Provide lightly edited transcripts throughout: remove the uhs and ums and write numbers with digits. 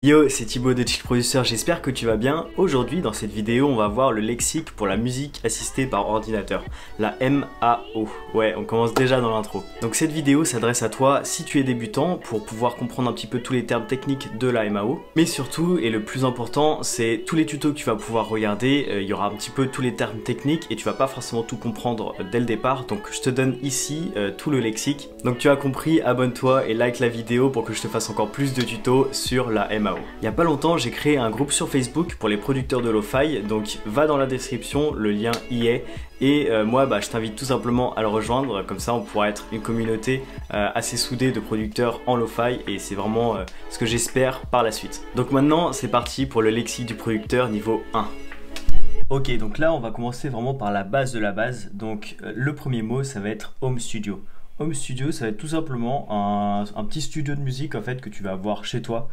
Yo, c'est Thibaut de Chill Producer, j'espère que tu vas bien. Aujourd'hui, dans cette vidéo, on va voir le lexique pour la musique assistée par ordinateur, la MAO. Ouais, on commence déjà dans l'intro. Donc cette vidéo s'adresse à toi si tu es débutant pour pouvoir comprendre un petit peu tous les termes techniques de la MAO. Mais surtout, et le plus important, c'est tous les tutos que tu vas pouvoir regarder. Il y aura un petit peu tous les termes techniques et tu vas pas forcément tout comprendre dès le départ. Donc je te donne ici tout le lexique. Donc tu as compris, abonne-toi et like la vidéo pour que je te fasse encore plus de tutos sur la MAO. Il n'y a pas longtemps, j'ai créé un groupe sur Facebook pour les producteurs de lo-fi, donc va dans la description, le lien y est. Et moi, je t'invite tout simplement à le rejoindre, comme ça on pourra être une communauté assez soudée de producteurs en lo-fi et c'est vraiment ce que j'espère par la suite. Donc maintenant, c'est parti pour le lexique du producteur niveau 1. Ok, donc là on va commencer vraiment par la base de la base. Donc le premier mot, ça va être Home Studio. Home Studio, ça va être tout simplement un petit studio de musique en fait que tu vas avoir chez toi.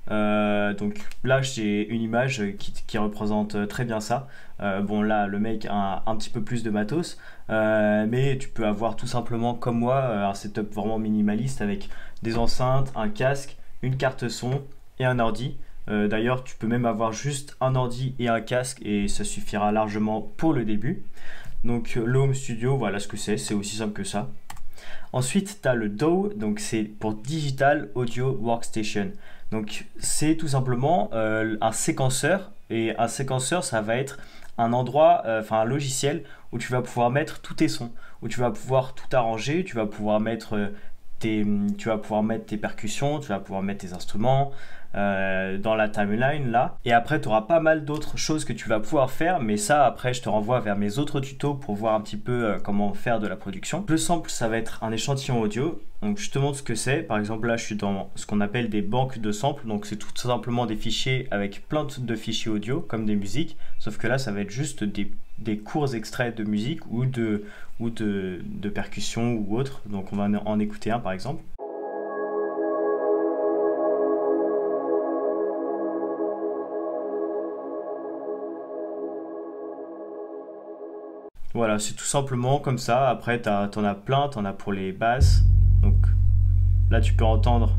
Donc là j'ai une image qui représente très bien ça. Bon là le mec a un petit peu plus de matos, mais tu peux avoir tout simplement comme moi un setup vraiment minimaliste avec des enceintes, un casque, une carte son et un ordi. D'ailleurs tu peux même avoir juste un ordi et un casque et ça suffira largement pour le début. Donc le Home Studio, voilà ce que c'est aussi simple que ça. Ensuite tu as le DAW, donc c'est pour Digital Audio Workstation. Donc c'est tout simplement un séquenceur, et un séquenceur ça va être un endroit, un logiciel où tu vas pouvoir mettre tous tes sons, où tu vas pouvoir tout arranger, tu vas pouvoir mettre tes percussions, tu vas pouvoir mettre tes instruments dans la timeline là, et après tu auras pas mal d'autres choses que tu vas pouvoir faire, mais ça après je te renvoie vers mes autres tutos pour voir un petit peu comment faire de la production. Le sample ça va être un échantillon audio, donc je te montre ce que c'est. Par exemple là je suis dans ce qu'on appelle des banques de samples, donc c'est tout simplement des fichiers avec plein de fichiers audio comme des musiques, sauf que là ça va être juste des courts extraits de musique ou de percussions ou autre. Donc on va en écouter un par exemple. Voilà, c'est tout simplement comme ça. Après, t'en as plein, t'en as pour les basses. Donc là, tu peux entendre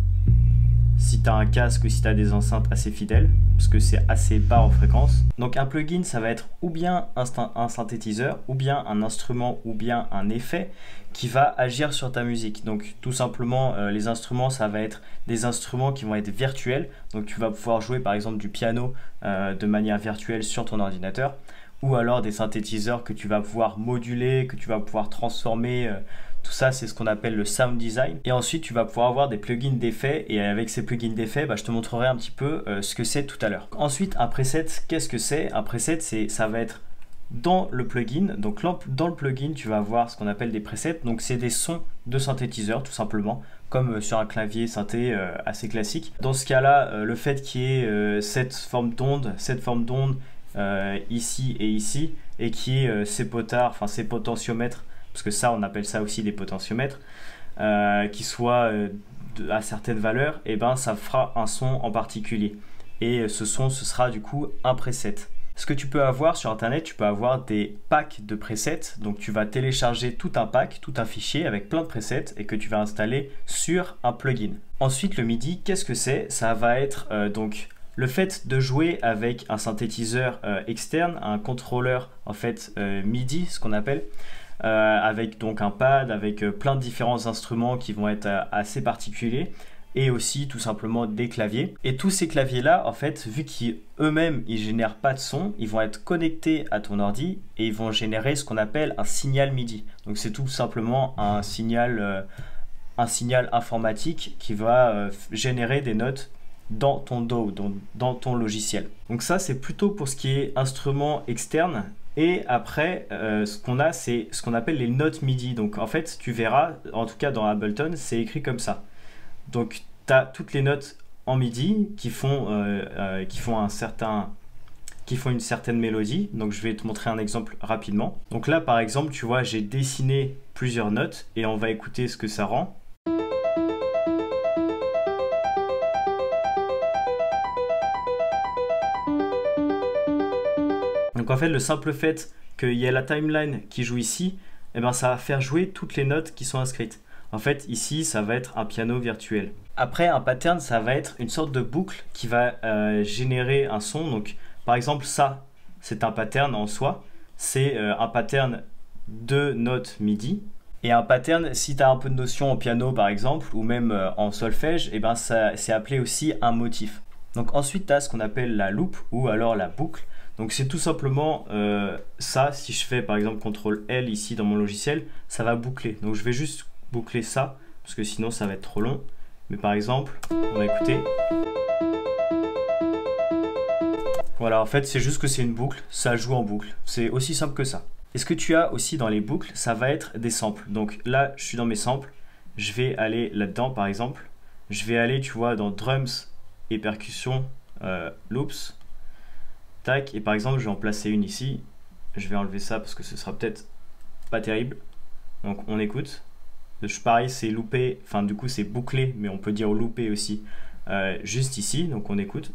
si tu as un casque ou si tu as des enceintes assez fidèles, parce que c'est assez bas en fréquence. Donc un plugin, ça va être ou bien un synthétiseur, ou bien un instrument, ou bien un effet qui va agir sur ta musique. Donc tout simplement, les instruments, ça va être des instruments qui vont être virtuels. Donc tu vas pouvoir jouer par exemple du piano de manière virtuelle sur ton ordinateur, ou alors des synthétiseurs que tu vas pouvoir moduler, que tu vas pouvoir transformer. Tout ça, c'est ce qu'on appelle le sound design. Et ensuite, tu vas pouvoir avoir des plugins d'effets. Et avec ces plugins d'effets, je te montrerai un petit peu ce que c'est tout à l'heure. Ensuite, un preset, qu'est-ce que c'est? Un preset, ça va être dans le plugin. Donc dans le plugin, tu vas avoir ce qu'on appelle des presets. Donc c'est des sons de synthétiseur, tout simplement, comme sur un clavier synthé assez classique. Dans ce cas-là, le fait qu'il y ait cette forme d'onde ici et ici, et qui est ces potards, ces potentiomètres, parce que ça on appelle ça aussi des potentiomètres, qui soient à certaines valeurs, et ça fera un son en particulier. Et ce son, ce sera du coup un preset. Ce que tu peux avoir sur internet, tu peux avoir des packs de presets. Donc tu vas télécharger tout un pack, tout un fichier avec plein de presets et que tu vas installer sur un plugin. Ensuite le MIDI, qu'est-ce que c'est? Ça va être donc le fait de jouer avec un synthétiseur externe, un contrôleur en fait MIDI, ce qu'on appelle, avec donc un pad, avec plein de différents instruments qui vont être assez particuliers, et aussi tout simplement des claviers. Et tous ces claviers-là, en fait, vu qu'eux-mêmes ils génèrent pas de son, ils vont être connectés à ton ordi et ils vont générer ce qu'on appelle un signal MIDI. Donc c'est tout simplement un signal informatique qui va générer des notes dans ton DAW, dans ton logiciel. Donc ça c'est plutôt pour ce qui est instrument externe. Et après ce qu'on a, c'est ce qu'on appelle les notes MIDI. Donc en fait tu verras, en tout cas dans Ableton, c'est écrit comme ça. Donc tu as toutes les notes en MIDI qui font une certaine mélodie. Donc je vais te montrer un exemple rapidement. Donc là par exemple tu vois j'ai dessiné plusieurs notes et on va écouter ce que ça rend. Donc en fait le simple fait qu'il y ait la timeline qui joue ici, ça va faire jouer toutes les notes qui sont inscrites. En fait ici ça va être un piano virtuel. Après, un pattern, ça va être une sorte de boucle qui va générer un son. Donc, par exemple, ça, c'est un pattern en soi. C'est un pattern de notes MIDI. Et un pattern, si tu as un peu de notion en piano, par exemple, ou même en solfège, et ben c'est appelé aussi un motif. Donc ensuite, tu as ce qu'on appelle la loop ou alors la boucle. Donc c'est tout simplement ça. Si je fais par exemple CTRL L ici dans mon logiciel, ça va boucler. Donc je vais juste boucler ça, parce que sinon ça va être trop long. Mais par exemple, on va écouter. Voilà, en fait, c'est juste que c'est une boucle, ça joue en boucle. C'est aussi simple que ça. Et ce que tu as aussi dans les boucles, ça va être des samples. Donc là, je suis dans mes samples. Je vais aller là-dedans, par exemple. Je vais aller, tu vois, dans drums et percussions, loops. Tac, et par exemple, je vais en placer une ici. Je vais enlever ça parce que ce sera peut-être pas terrible. Donc on écoute. Pareil, c'est loopé, enfin du coup c'est bouclé, mais on peut dire loopé aussi, juste ici, donc on écoute.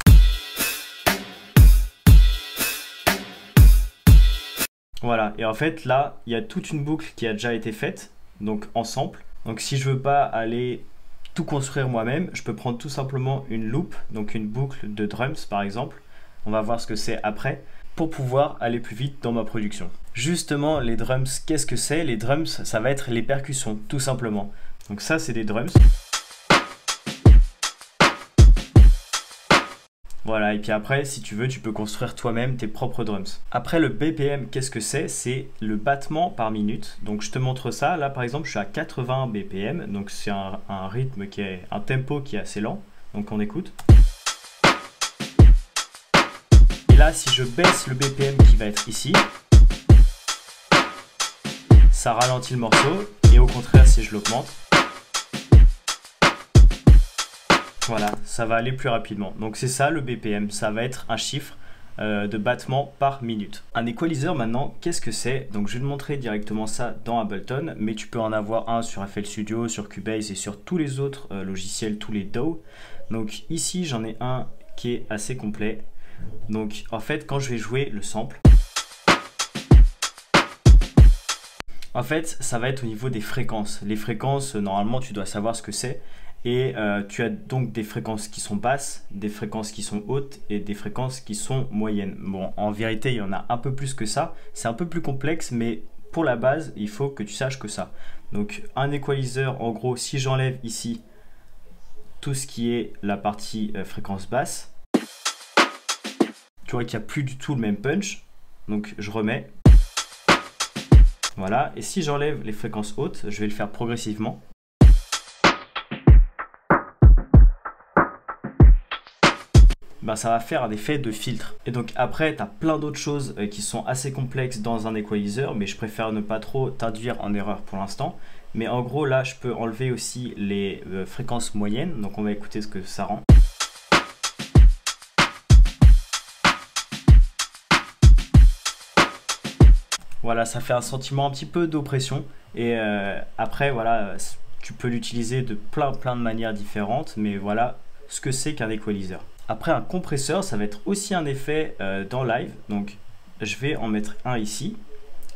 Voilà, et en fait là, il y a toute une boucle qui a déjà été faite, donc en sample. Donc si je veux pas aller tout construire moi-même, je peux prendre tout simplement une loop, donc une boucle de drums par exemple. On va voir ce que c'est après, pour pouvoir aller plus vite dans ma production. Justement, les drums, qu'est-ce que c'est? Les drums, ça va être les percussions, tout simplement. Donc ça, c'est des drums. Voilà, et puis après, si tu veux, tu peux construire toi-même tes propres drums. Après, le BPM, qu'est-ce que c'est? C'est le battement par minute. Donc je te montre ça. Là, par exemple, je suis à 80 BPM. Donc c'est un rythme qui est un tempo qui est assez lent. Donc on écoute. Et là, si je baisse le BPM qui va être ici, ça ralentit le morceau. Et au contraire, si je l'augmente, voilà, ça va aller plus rapidement. Donc c'est ça le BPM, ça va être un chiffre de battement par minute. Un equalizer maintenant, qu'est-ce que c'est? Donc je vais te montrer directement ça dans Ableton, mais tu peux en avoir un sur FL Studio, sur Cubase et sur tous les autres logiciels, tous les DAW. Donc ici j'en ai un qui est assez complet. Donc en fait quand je vais jouer le sample, en fait ça va être au niveau des fréquences. Les fréquences, normalement tu dois savoir ce que c'est. Et tu as donc des fréquences qui sont basses, des fréquences qui sont hautes et des fréquences qui sont moyennes. Bon, en vérité, il y en a un peu plus que ça. C'est un peu plus complexe, mais pour la base, il faut que tu saches que ça. Donc, un equalizer, en gros, si j'enlève ici tout ce qui est la partie fréquence basse, tu vois qu'il n'y a plus du tout le même punch. Donc, je remets. Voilà. Et si j'enlève les fréquences hautes, je vais le faire progressivement. Ben, ça va faire un effet de filtre. Et donc après, tu as plein d'autres choses qui sont assez complexes dans un equalizer, mais je préfère ne pas trop t'induire en erreur pour l'instant. Mais en gros, là, je peux enlever aussi les fréquences moyennes. Donc on va écouter ce que ça rend. Voilà, ça fait un sentiment un petit peu d'oppression. Et après, voilà, tu peux l'utiliser de plein de manières différentes. Mais voilà ce que c'est qu'un equalizer. Après, un compresseur, ça va être aussi un effet dans live. Donc, je vais en mettre un ici.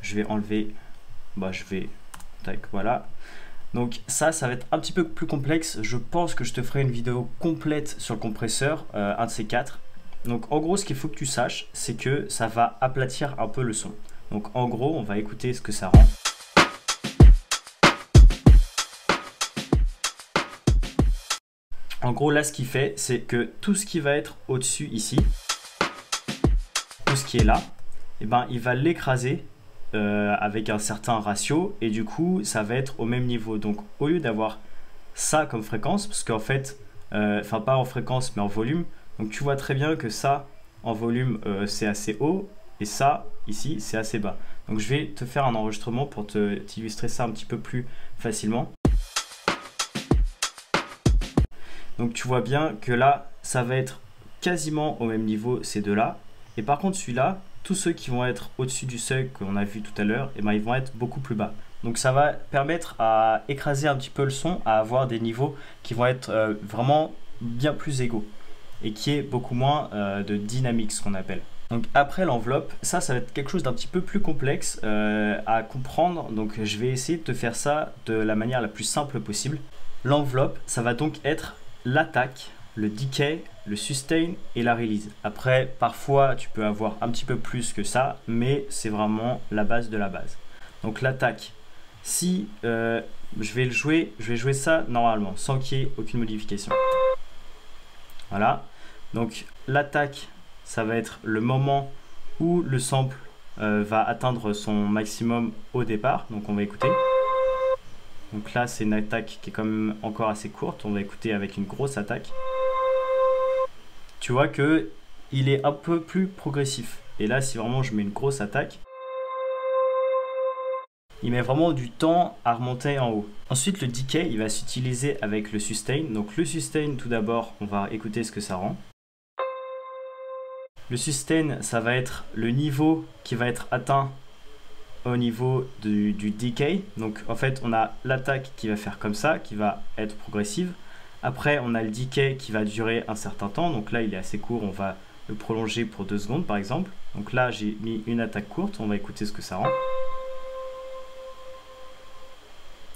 Je vais enlever, tac, voilà. Donc ça va être un petit peu plus complexe. Je pense que je te ferai une vidéo complète sur le compresseur, un de ces quatre. Donc en gros, ce qu'il faut que tu saches, c'est que ça va aplatir un peu le son. Donc en gros, on va écouter ce que ça rend. En gros, là, ce qu'il fait, c'est que tout ce qui va être au-dessus ici, tout ce qui est là, eh ben, il va l'écraser avec un certain ratio et du coup, ça va être au même niveau. Donc, au lieu d'avoir ça comme fréquence, parce qu'en fait, enfin pas en fréquence, mais en volume, donc tu vois très bien que ça, en volume, c'est assez haut et ça, ici, c'est assez bas. Donc, je vais te faire un enregistrement pour t'illustrer ça un petit peu plus facilement. Donc tu vois bien que là, ça va être quasiment au même niveau ces deux-là. Et par contre celui-là, tous ceux qui vont être au-dessus du seuil qu'on a vu tout à l'heure, eh ben, ils vont être beaucoup plus bas. Donc ça va permettre à écraser un petit peu le son, à avoir des niveaux qui vont être vraiment bien plus égaux. Et qui est beaucoup moins de dynamique, ce qu'on appelle. Donc après l'enveloppe, ça va être quelque chose d'un petit peu plus complexe à comprendre. Donc je vais essayer de te faire ça de la manière la plus simple possible. L'enveloppe, ça va donc être l'attaque, le decay, le sustain et la release. Après, parfois, tu peux avoir un petit peu plus que ça, mais c'est vraiment la base de la base. Donc l'attaque, si je vais jouer ça normalement, sans qu'il y ait aucune modification. Voilà. Donc l'attaque, ça va être le moment où le sample va atteindre son maximum au départ. Donc on va écouter. Donc là, c'est une attaque qui est quand même encore assez courte. On va écouter avec une grosse attaque. Tu vois que il est un peu plus progressif. Et là, si vraiment je mets une grosse attaque, il met vraiment du temps à remonter en haut. Ensuite, le decay, il va s'utiliser avec le sustain. Donc le sustain, tout d'abord, on va écouter ce que ça rend. Le sustain, ça va être le niveau qui va être atteint au niveau du decay. Donc en fait, on a l'attaque qui va faire comme ça, qui va être progressive. Après, on a le decay qui va durer un certain temps. Donc là, il est assez court, on va le prolonger pour 2 secondes par exemple. Donc là, j'ai mis une attaque courte, on va écouter ce que ça rend.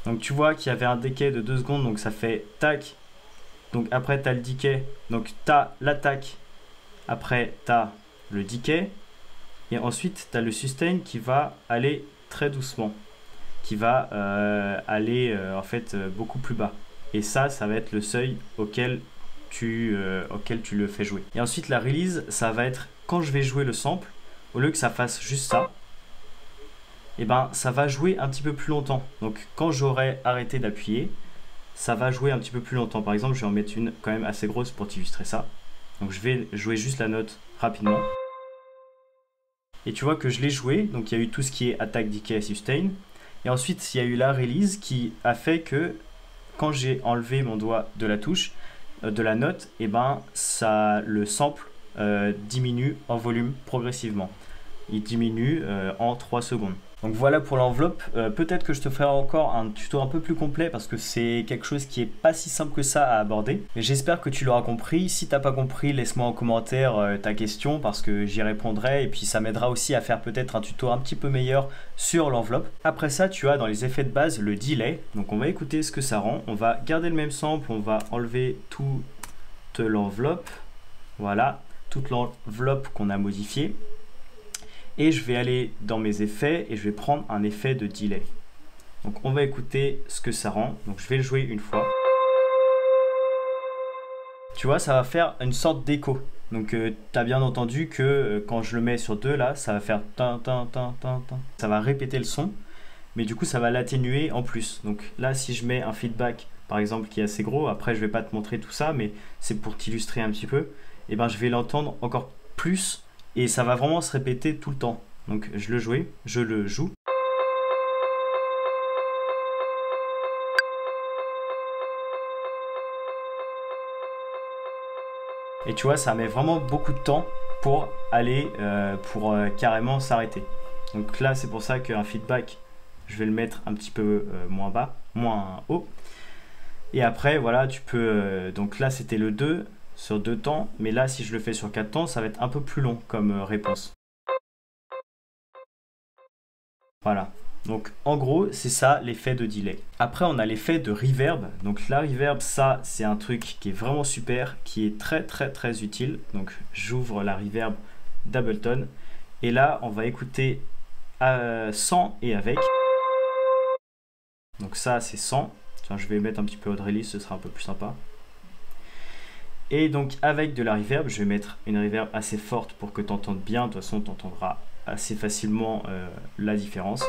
Donc tu vois qu'il y avait un decay de 2 secondes, donc ça fait tac. Donc après, tu as le decay, donc tu as l'attaque. Après, tu as le decay. Et ensuite, tu as le sustain qui va aller très doucement. Qui va aller en fait beaucoup plus bas. Et ça va être le seuil auquel tu le fais jouer. Et ensuite, la release, ça va être quand je vais jouer le sample, au lieu que ça fasse juste ça, et ben ça va jouer un petit peu plus longtemps. Donc quand j'aurai arrêté d'appuyer, ça va jouer un petit peu plus longtemps. Par exemple, je vais en mettre une quand même assez grosse pour t'illustrer ça. Donc je vais jouer juste la note rapidement. Et tu vois que je l'ai joué, donc il y a eu tout ce qui est attaque, decay et sustain. Et ensuite, il y a eu la release qui a fait que quand j'ai enlevé mon doigt de la touche, de la note, et ben le sample diminue en volume progressivement. Il diminue en 3 secondes. Donc voilà pour l'enveloppe. Peut-être que je te ferai encore un tuto un peu plus complet parce que c'est quelque chose qui est pas si simple que ça à aborder. Mais j'espère que tu l'auras compris. Si t'as pas compris, laisse-moi en commentaire ta question parce que j'y répondrai et puis ça m'aidera aussi à faire peut-être un tuto un petit peu meilleur sur l'enveloppe. Après ça, tu as dans les effets de base le delay. Donc on va écouter ce que ça rend. On va garder le même sample, on va enlever toute l'enveloppe. Voilà, toute l'enveloppe qu'on a modifiée. Et je vais aller dans mes effets et je vais prendre un effet de delay. Donc on va écouter ce que ça rend. Donc je vais le jouer une fois. Tu vois, ça va faire une sorte d'écho. Donc tu as bien entendu que quand je le mets sur 2 là, ça va faire tin tin tin tin tin. Ça va répéter le son, mais du coup ça va l'atténuer en plus. Donc là, si je mets un feedback par exemple qui est assez gros, après je vais pas te montrer tout ça, mais c'est pour t'illustrer un petit peu, et ben je vais l'entendre encore plus. Et ça va vraiment se répéter tout le temps. Donc je le joue. Et tu vois, ça met vraiment beaucoup de temps pour aller, carrément s'arrêter. Donc là, c'est pour ça qu'un feedback, je vais le mettre un petit peu moins bas, moins haut. Et après, voilà, tu peux... donc là, c'était le 2. Sur 2 temps, mais là si je le fais sur 4 temps, ça va être un peu plus long comme réponse. Voilà, donc en gros c'est ça l'effet de delay. Après on a l'effet de reverb. Donc la reverb, ça c'est un truc qui est vraiment super, qui est très utile. Donc j'ouvre la reverb d'Ableton et là on va écouter sans et avec. Donc ça c'est sans. Tiens, je vais mettre un petit peu de release, ce sera un peu plus sympa. Et donc avec de la reverb, je vais mettre une reverb assez forte pour que tu entendes bien. De toute façon, tu entendras assez facilement la différence.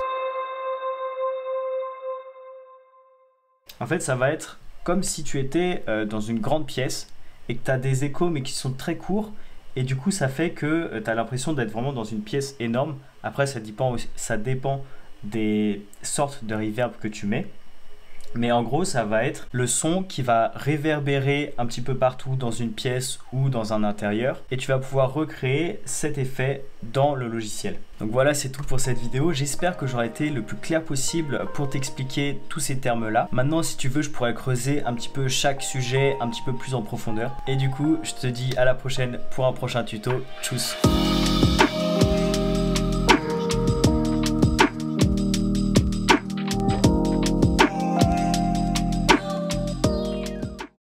En fait, ça va être comme si tu étais dans une grande pièce et que tu as des échos mais qui sont très courts. Et du coup, ça fait que tu as l'impression d'être vraiment dans une pièce énorme. Après, ça dépend des sortes de reverb que tu mets. Mais en gros, ça va être le son qui va réverbérer un petit peu partout dans une pièce ou dans un intérieur. Et tu vas pouvoir recréer cet effet dans le logiciel. Donc voilà, c'est tout pour cette vidéo. J'espère que j'aurai été le plus clair possible pour t'expliquer tous ces termes-là. Maintenant, si tu veux, je pourrais creuser un petit peu chaque sujet un petit peu plus en profondeur. Et du coup, je te dis à la prochaine pour un prochain tuto. Tchuss!